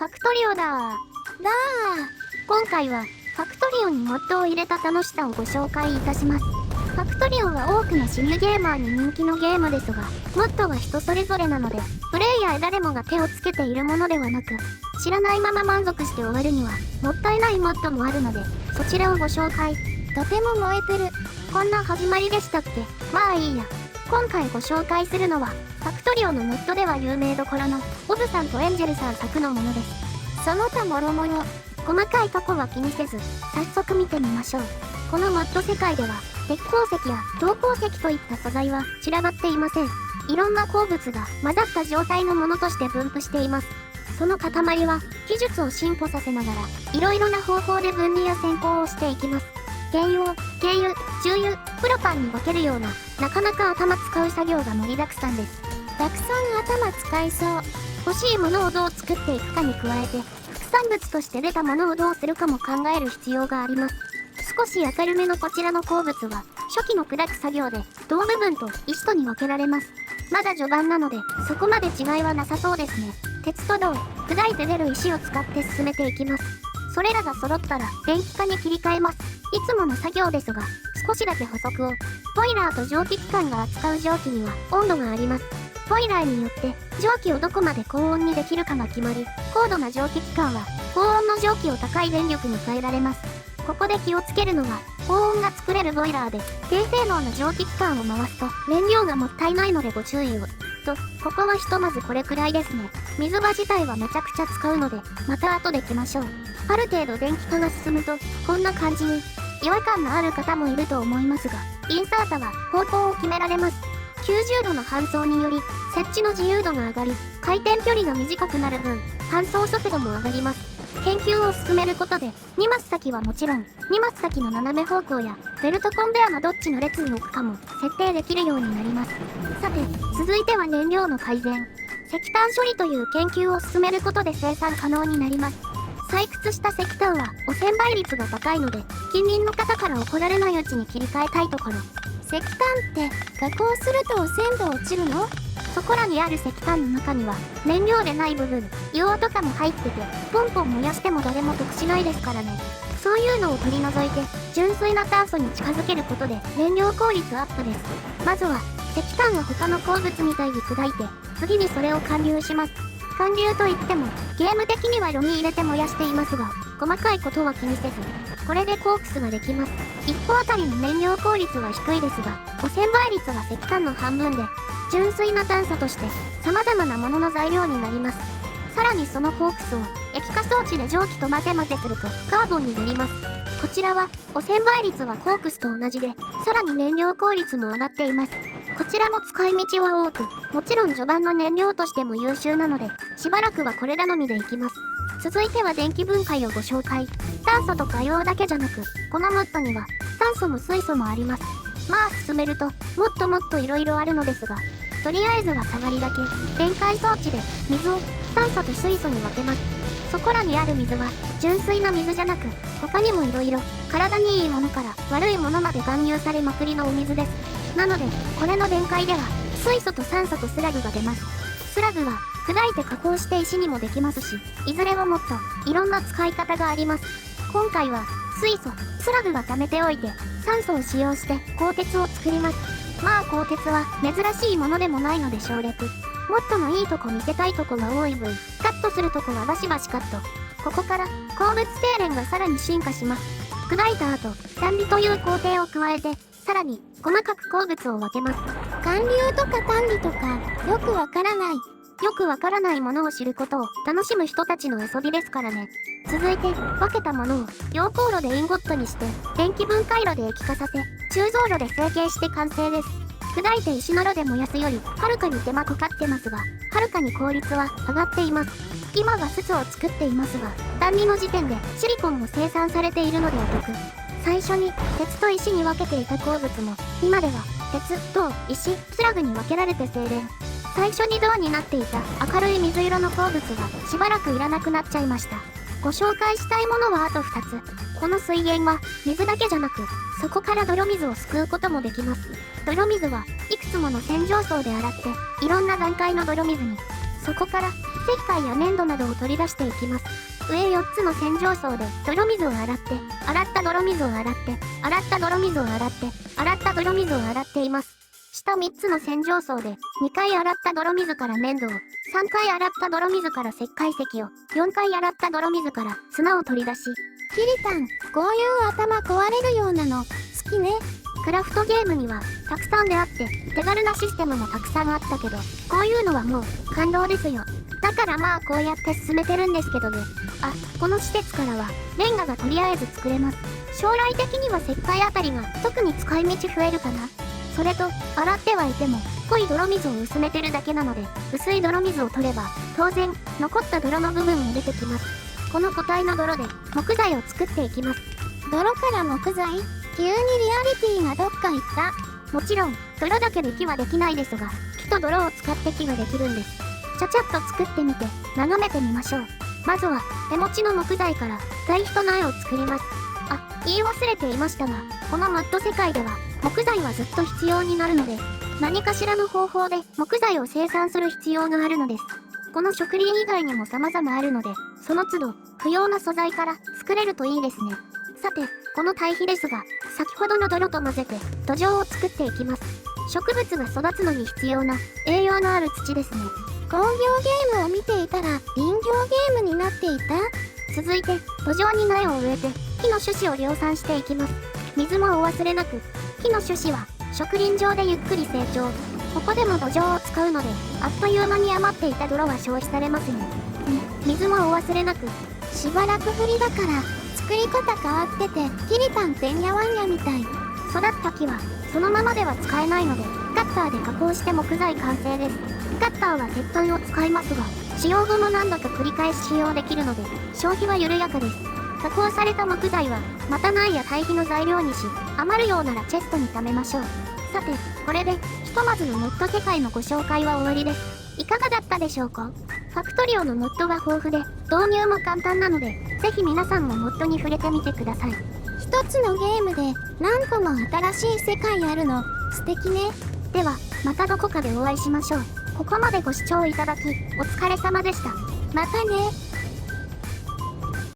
ファクトリオだ。今回はファクトリオにモッドを入れた楽しさをご紹介いたします。ファクトリオは多くのシニュゲーマーに人気のゲームですが、モッドは人それぞれなので、プレイヤー誰もが手をつけているものではなく、知らないまま満足して終わるには、もったいないモッドもあるので、そちらをご紹介。とても燃えてる。こんな始まりでしたっけ？まあいいや。今回ご紹介するのは、ファクトリオのモッドでは有名どころの、オブさんとエンジェルさん作のものです。その他もろもろ、細かいとこは気にせず、早速見てみましょう。このモッド世界では、鉄鉱石や銅鉱石といった素材は散らばっていません。いろんな鉱物が混ざった状態のものとして分布しています。その塊は、技術を進歩させながら、いろいろな方法で分離や選考をしていきます。原油を軽油、重油、プロパンに分けるような、なかなか頭使う作業が盛りだくさんです。たくさん頭使いそう。欲しいものをどう作っていくかに加えて、副産物として出たものをどうするかも考える必要があります。少し明るめのこちらの鉱物は、初期の砕く作業で、銅部分と石とに分けられます。まだ序盤なので、そこまで違いはなさそうですね。鉄と銅、砕いて出る石を使って進めていきます。それらが揃ったら、電気化に切り替えます。いつもの作業ですが、少しだけ補足を。ボイラーと蒸気機関が扱う蒸気には温度があります。ボイラーによって蒸気をどこまで高温にできるかが決まり、高度な蒸気機関は高温の蒸気を高い電力に変えられます。ここで気をつけるのは、高温が作れるボイラーで低性能な蒸気機関を回すと燃料がもったいないのでご注意を。と、ここはひとまずこれくらいですね。水場自体はめちゃくちゃ使うので、また後で来ましょう。ある程度電気化が進むと、こんな感じに、違和感のある方もいると思いますが、インサータは方向を決められます。90度の搬送により、設置の自由度が上がり、回転距離が短くなる分、搬送速度も上がります。研究を進めることで、2マス先はもちろん、2マス先の斜め方向や、ベルトコンベアのどっちの列に置くかも、設定できるようになります。さて、続いては燃料の改善。石炭処理という研究を進めることで生産可能になります。採掘した石炭は汚染倍率が高いので、近隣の方から怒られないうちに切り替えたいところ。石炭って加工すると汚染度落ちるの？そこらにある石炭の中には燃料でない部分、硫黄とかも入ってて、ポンポン燃やしても誰も得しないですからね。そういうのを取り除いて、純粋な炭素に近づけることで燃料効率アップです。まずは、石炭を他の鉱物みたいに砕いて、次にそれを還流します。還流といっても、ゲーム的には炉に入れて燃やしていますが、細かいことは気にせず、これでコークスができます。1個あたりの燃料効率は低いですが、汚染倍率は石炭の半分で、純粋な炭素として様々なものの材料になります。さらにそのコークスを液化装置で蒸気と混ぜ混ぜするとカーボンになります。こちらは汚染倍率はコークスと同じで、さらに燃料効率も上がっています。こちらも使い道は多く、もちろん序盤の燃料としても優秀なので、しばらくはこれ頼みでいきます。続いては電気分解をご紹介。炭素とか硫黄だけじゃなく、このモッドには酸素も水素もあります。まあ進めると、もっともっと色々あるのですが、とりあえずは触りだけ、電解装置で水を酸素と水素に分けます。そこらにある水は、純粋な水じゃなく、他にも色々、体にいいものから悪いものまで含有されまくりのお水です。なので、これの電解では、水素と酸素とスラグが出ます。スラグは、砕いて加工して石にもできますし、いずれはもっと、いろんな使い方があります。今回は、水素、スラグは貯めておいて、酸素を使用して鋼鉄を作ります。まあ鋼鉄は珍しいものでもないので省略。もっとのいいとこ見せたいとこが多い分、カットするとこはバシバシカット。ここから鉱物精錬がさらに進化します。砕いた後、断離という工程を加えて、さらに細かく鉱物を分けます。還流とか単離とか、よくわからない。よくわからないものを知ることを楽しむ人たちの遊びですからね。続いて、分けたものを溶鉱炉でインゴットにして、電気分解炉で液化させ、鋳造炉で成形して完成です。砕いて石の炉で燃やすより、はるかに手間かかってますが、はるかに効率は上がっています。今は筒を作っていますが、断離の時点でシリコンも生産されているのでお得。最初に鉄と石に分けていた鉱物も、今では鉄、銅、石、スラグに分けられて精錬。最初に銅になっていた明るい水色の鉱物がしばらくいらなくなっちゃいました。ご紹介したいものはあと2つ。この水源は水だけじゃなく、そこから泥水をすくうこともできます。泥水はいくつもの洗浄槽で洗って、いろんな段階の泥水に、そこから石灰や粘土などを取り出していきます。上4つの洗浄槽で泥水を洗って、洗った泥水を洗って、洗った泥水を洗って、洗った泥水を洗っています。下3つの洗浄槽で2回洗った泥水から粘土を、3回洗った泥水から石灰石を、4回洗った泥水から砂を取り出し、キリタン、こういう頭壊れるようなの、好きね。クラフトゲームにはたくさんであって手軽なシステムもたくさんあったけど、こういうのはもう感動ですよ。だからまあこうやって進めてるんですけどね。あ、この施設からはレンガがとりあえず作れます。将来的には石灰あたりが特に使い道増えるかな。それと洗ってはいても濃い泥水を薄めてるだけなので、薄い泥水を取れば当然残った泥の部分も出てきます。この固体の泥で木材を作っていきます。泥から木材？急にリアリティがどっか行った。もちろん泥だけで木はできないですが、木と泥を使って木ができるんです。ちゃちゃっと作ってみて眺めてみましょう。まずは手持ちの木材から対比と苗を作ります。あ、言い忘れていましたが、このムッド世界では木材はずっと必要になるので、何かしらの方法で木材を生産する必要があるのです。この植林以外にも様々あるので、その都度不要な素材から作れるといいですね。さて、この堆肥ですが、先ほどの泥と混ぜて土壌を作っていきます。植物が育つのに必要な栄養のある土ですね。工業ゲームを見ていたら林業ゲームになっていた。続いて土壌に苗を植えて木の種子を量産していきます。水もお忘れなく。木の種子は植林場でゆっくり成長。ここでも土壌を使うので、あっという間に余っていた泥は消費されますね。水もお忘れなく。しばらくぶりだから作り方変わってて、キリタンてんやわんやみたい。育った木はそのままでは使えないので、カッターで加工して木材完成です。カッターは鉄板を使いますが、使用後も何度か繰り返し使用できるので、消費は緩やかです。加工された木材はまた苗や堆肥の材料にし、余るようならチェストに貯めましょう。さて、これでひとまずのモッド世界のご紹介は終わりです。いかがだったでしょうか？ファクトリオのモッドは豊富で導入も簡単なので、ぜひ皆さんもモッドに触れてみてください。一つのゲームで何個も新しい世界あるの、素敵ね。では、またどこかでお会いしましょう。ここまでご視聴いただき、お疲れ様でした。またね。